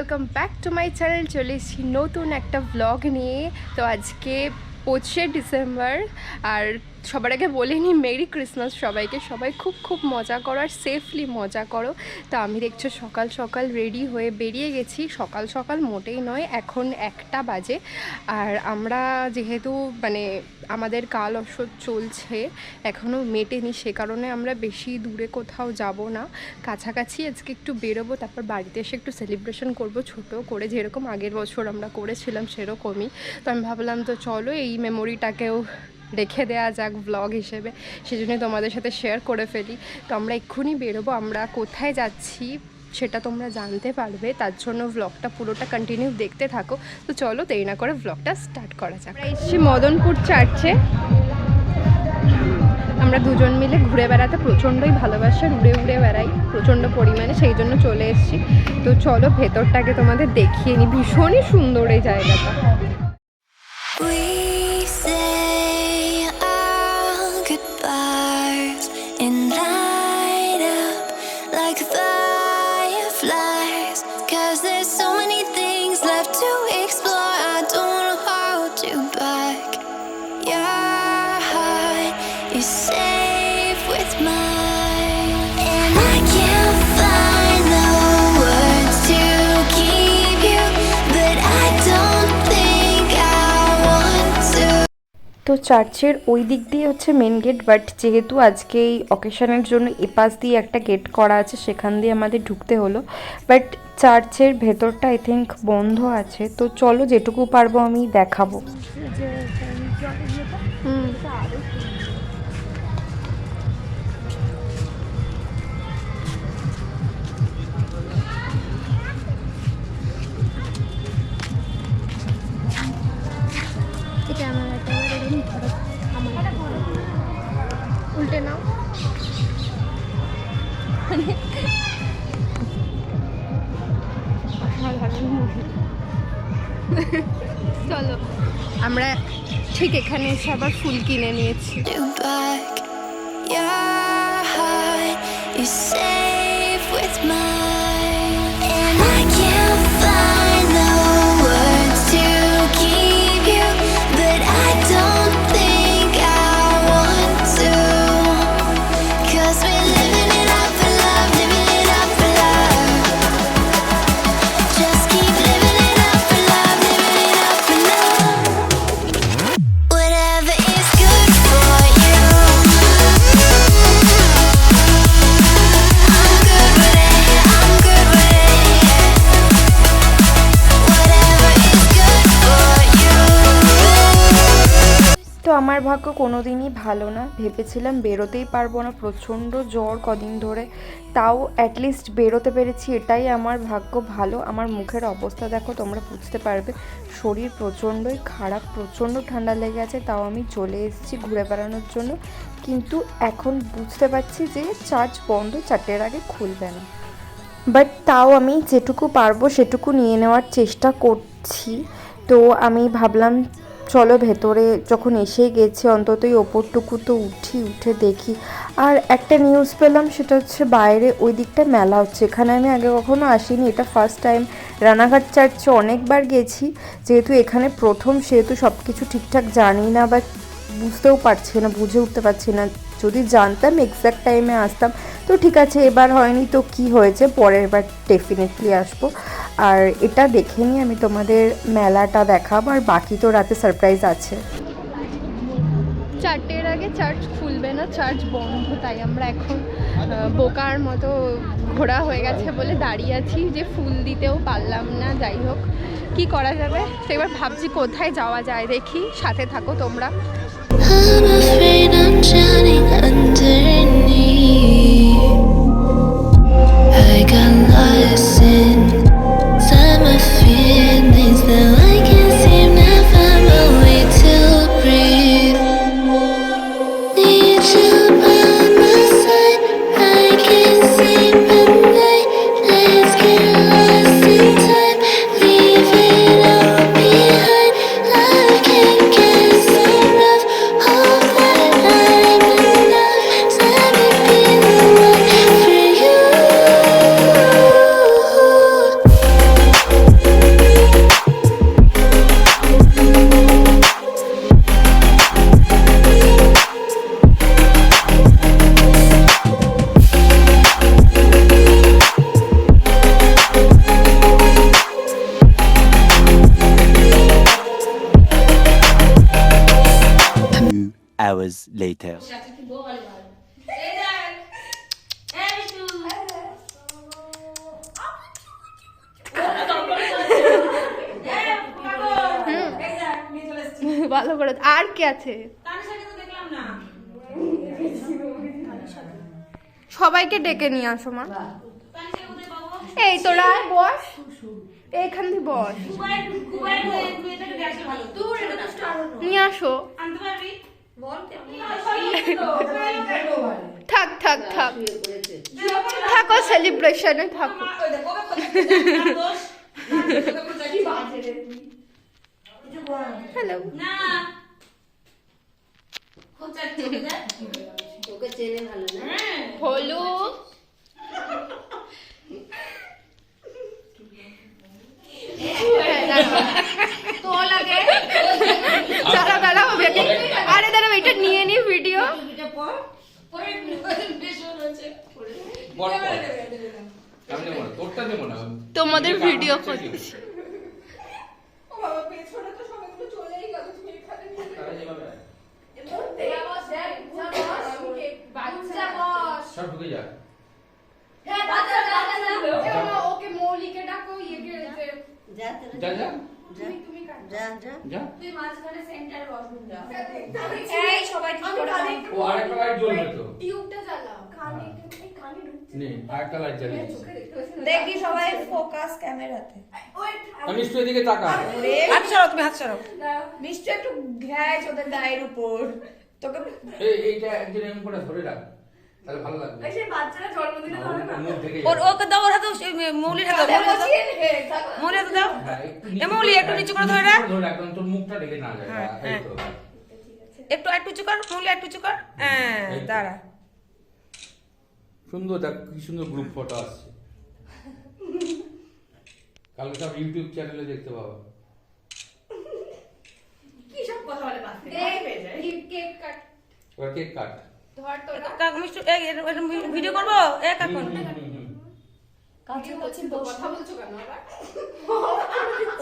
Welcome back to my channel. চলে এসেছি নতুন একটা ব্লগ নিয়ে। তো আজকে 25শে ডিসেম্বর, আর সবার আগে বলে নিই মেরি ক্রিসমাস সবাইকে। সবাই খুব খুব মজা করো আর সেফলি মজা করো। তো আমি দেখছো সকাল সকাল রেডি হয়ে বেরিয়ে গেছি। সকাল সকাল মোটেই নয়, এখন 1টা বাজে। আর আমরা যেহেতু আমাদের কাল অসর চলছে, এখনও মেটেনি, সে কারণে আমরা বেশি দূরে কোথাও যাব না, কাছাকাছি আজকে একটু বেরোবো। তারপর বাড়িতে এসে একটু সেলিব্রেশন করব ছোট করে, যেরকম আগের বছর আমরা করেছিলাম সেরকমই। তো আমি ভাবলাম তো চলো এই মেমোরিটাকেও রেখে দেওয়া যাক ব্লগ হিসেবে, সেজন্য তোমাদের সাথে শেয়ার করে ফেলি। তো আমরা এক্ষুনি বেরোবো, আমরা কোথায় যাচ্ছি সেটা তোমরা জানতে পারবে, তার জন্য ব্লগটা পুরোটা কন্টিনিউ দেখতে থাকো। তো চলো দেরি না করে ব্লগটা স্টার্ট করা যাক। আমরা এসেছি মদনপুর চার্চে। আমরা দুজন মিলে ঘুরে বেড়াতে প্রচণ্ডই ভালোবাসি, উড়ে উড়ে বেড়াই প্রচণ্ড পরিমাণে, সেই জন্য চলে এসেছি। তো চলো ভেতরটাকে তোমাদের দেখিয়ে নিই, ভীষণই সুন্দর এই জায়গাটা। তো চার্চের ওই দিক দিয়ে হচ্ছে মেন গেট, বাট যেহেতু আজকে এই অকেশনের জন্য এপাশ দিয়ে একটা গেট করা আছে, সেখান দিয়ে আমাদের ঢুকতে হলো। বাট চার্চের ভেতরটা আই থিঙ্ক বন্ধ আছে। তো চলো যেটুকু পারবো আমি দেখাবো। উল্টে নাও। চলো আমরা ঠিক এখানে এসে আবার ফুল কিনে নিয়েছি। আমার ভাগ্য কোনো দিনই ভালো না, ভেবেছিলাম বেরোতেই পারবো না, প্রচণ্ড জ্বর কদিন ধরে, তাও অ্যাটলিস্ট বেরোতে পেরেছি, এটাই আমার ভাগ্য ভালো। আমার মুখের অবস্থা দেখো, তোমরা বুঝতে পারবে, শরীর প্রচণ্ডই খারাপ, প্রচণ্ড ঠান্ডা লেগে আছে। তাও আমি চলে এসেছি ঘুরে বেড়ানোর জন্য, কিন্তু এখন বুঝতে পারছি যে চার্চ বন্ধ, 4টের আগে খুলবে না। বাট তাও আমি যেটুকু পারবো সেটুকু নিয়ে নেওয়ার চেষ্টা করছি। তো আমি ভাবলাম চলো ভেতরে যখন এসে গেছি অন্ততই ওপরটুকু তো উঠে দেখি। আর একটা নিউজ পেলাম, সেটা হচ্ছে বাইরে ওই দিকটা মেলা হচ্ছে, এখানে আমি আগে কখনো আসিনি, এটা ফার্স্ট টাইম। রানাঘাট চার্চে অনেকবার গেছি, যেহেতু এখানে প্রথম সেহেতু সব কিছু ঠিকঠাক জানি না বা বুঝতেও পারছি না, বুঝে উঠতে পারছি না। যদি জানতাম এক্স্যাক্ট টাইমে আসতাম। তো ঠিক আছে, এবার হয়নি তো কি হয়েছে, পরের বার ডেফিনেটলি আসবো। আর এটা দেখে নিয়ে আমি তোমাদের মেলাটা দেখাবো, আর বাকি তো রাতে সারপ্রাইজ আছে। 4টের আগে চার্চ খুলবে না, চার্চ বন্ধ, তাই আমরা এখন বোকার মতো ঘোরা হয়ে গেছে বলে দাঁড়িয়ে আছি, যে ফুল দিতেও পারলাম না। যাই হোক, কি করা যাবে, তো এবার ভাবছি কোথায় যাওয়া যায়, দেখি, সাথে থাকো তোমরা। I'm afraid I'm drowning underneath. I got lost inside my feelings. Now I can't seem to find my way to breathe. Need you by my side. I can't sleep at night. Let's get lost in time. Leave it all behind. Love can get so rough. Hope that I'm enough. Send me later. ভালো করে আর কি আছে সবাইকে ডেকে নিয়ে আসো মা এই তোরা বস এইখান থেকে বস নিয়ে আসো থাক থাক থাক থাকো সেলিব্রেশনে থাকো হ্যালো হলু তো লাগে দাঁড়াও আরে দাঁড়াও এটা নিয়ে নি ভিডিও তোমাদের ভিডিও করছি সব ঢুকে যা ওকে মৌলিকে ডাকো ইয়ে যা যা যা যা যা তুই মাঝখানে সেন্টার বসুন যা এই সবাই ঠিক করে ও আরেকটা লাইট জ্বলবে তো টিউবটা জ্বালাও কানে কানে ঢুকছে নে আরেকটা লাইট জ্বালিয়ে দেখি সবাই ফোকাস ক্যামেরাতে আমি একটু এদিকে তাকা হাত সরাও তুমি হাত সরাও নিশ্চয় একটু ঘ্যাস ওদের গায়ের উপর তোকে এইটা একদিন এমন করে ধরে রাখ তাহলে ভালো লাগবে এই সেই বাচ্চারা জন্মদিনে ধরে না মুখ থেকে ওর ওকে দাও ওর হাতে মৌলির হাতে দাও মৌলির হাতে দাও এ মৌলি একটু নিচু করে ধরে রাখ ধরে রাখ তোর মুখটা ঢেকে না যায় এই তো একটু একটু উঁচু কর মৌলি একটু উঁচু কর হ্যাঁ দাঁড়া সুন্দর দেখ কি সুন্দর গ্রুপ ফটো আসছে কালকে সব ইউটিউব চ্যানেলে দেখতে পাবো কি সব কথা বলে বাস কেক কাট ওরা কেক কাট ধর তো কাকু মিষ্টি ভিডিও করবো এ কাকু কাছে কাছে কথা বলছো কেন আবার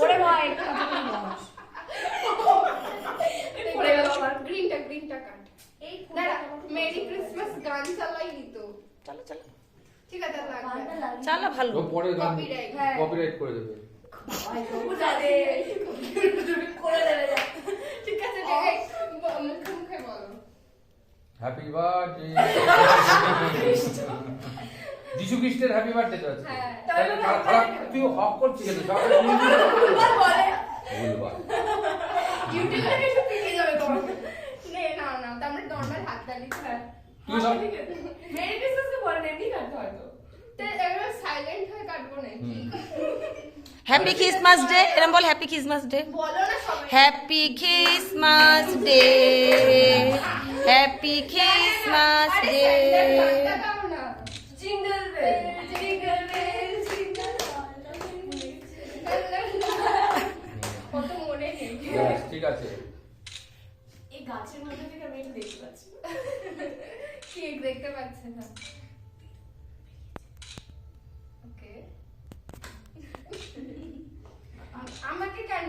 ওরে ভাই গ্রিনটা কাট এই দাঁড়া মেরি ক্রিসমাস গান চালাই দিত চলো চলো ঠিক আছে লাগবে চলো ভালো ও পরে গান Copyright, হ্যাঁ। কপিরাইট করে দেবে করে দেবে যা ঠিক আছে মুখে মুখে বলো হ্যাপি বার্থডে যিশু খ্রিস্টের হ্যাপি বার্থডে তো আছে হ্যাঁ। তাহলে খারাপ তুই হক করছিস কেন সব ভুলবার ইউটিউবে কিছু পেয়ে যাবে তোমার নে না না আমরা নরমাল হাত তালি খাই তুই সব মেরি ক্রিসমাসকে বলেন এমনি কাটতে হয়তো তো একবার সাইলেন্ট হয়ে কাটবো নাকি হ্যাপি ক্রিসমাস ডে এরকম বল হ্যাপি ক্রিসমাস ডে বলো না সবাই happy Christmas day happy Christmas day jingle bell jingle bell jingle কত মনে নেই ব্যাস, ঠিক আছে এই গাছের মধ্যে থেকে আমি এটা দেখতে পাচ্ছি কেক দেখতে পাচ্ছি না ওকে আমাকে কেন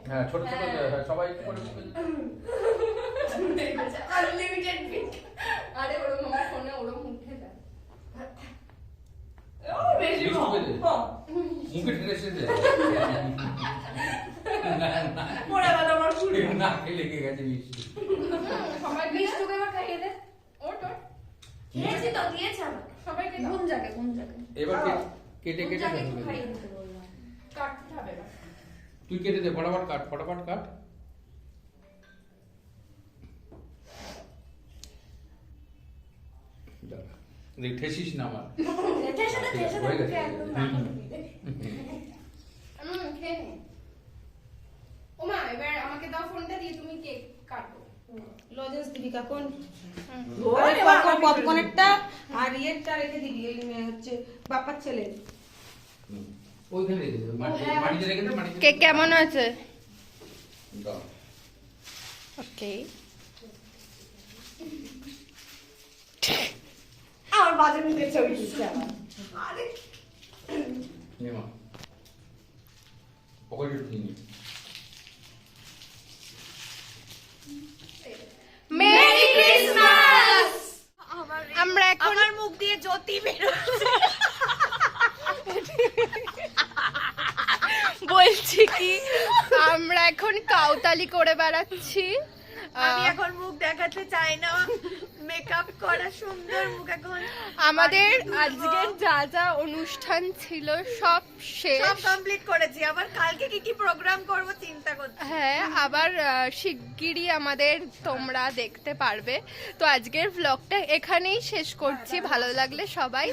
হ্যাঁ ছোট ছোট হ্যাঁ, সবাই একটু করে আনলিমিটেড পিক আরে ওরম আমার ফোনে ওরম উঠে যায় লিস্ট করে দে। মুখে ঠেকেছে দে পড়ে গেল আমার ফুল না লেগে গেছে মিষ্টি সবাই মিষ্টুকে এবার খাইয়ে দে ওট ওট দিয়েছি তো দিয়েছি আমাকে সবাইকে কোন জায়গায় এবার কেটে কেটে জায়গায় ফেলবে। খাইয়ে দিতে বললাম কাটতে হবে না তুই কেটে দে ফটাফট কাট ফটাফট কাট দাঁড়া, দেখ ঠেসিস না আমার ঠেসে দে, ঠেসে দে, হয়ে গেছে। মুখে একদম না খেয়ে নে ওমা এবার আমাকে দাও ফোনটা দিয়ে তুমি কেক কাটো লজেন্স দিবি কাকুন ওরে পপকর্নেরটা আর ইয়েরটা রেখে দিবি এই হচ্ছে বাপ্পার ছেলে হুম। ওইখানে রেখে দে মাটিতে রেখে দে মাটিতে কেক কেমন আছে দাও। ওকে আমার বাজে মুখের ছবি দিচ্ছে আমার আরে নে মা পকেটে ঢুকিয়ে নে মেরি ক্রিসমাস মুখ দিয়ে জ্যোতি বেরোচ্ছে। বলছি কি আমরা এখন কাউতালি করে বেড়াচ্ছি। আমি এখন মুখ দেখাতে চাই না, মেকআপ করা সুন্দর মুখ এখন। আমাদের বাড়িতে তুলবো। আজকের যা যা অনুষ্ঠান ছিল সব শেষ। সব কমপ্লিট করেছি, আবার কালকে কি কি প্রোগ্রাম করব চিন্তা করছি। হ্যাঁ, আবার শিগগিরই আমাদের তোমরা দেখতে পারবে। তো আজকের ব্লগটা এখানেই শেষ করছি। ভালো লাগলে সবাই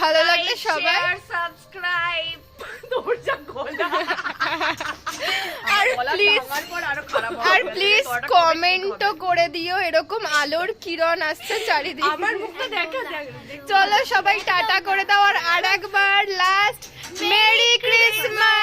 ভালো লাগলে সবাই সাবস্ক্রাইব, দরজা খোলা। আর প্লিজ কমেন্টও করে দিও, এরকম আলোর কিরণ আসছে চারিদিকে। আমার মুখটা দেখা যাক। চলো সবাই টাটা করে দাও, আর আরেকবার লাস্ট মেরি ক্রিসমাস।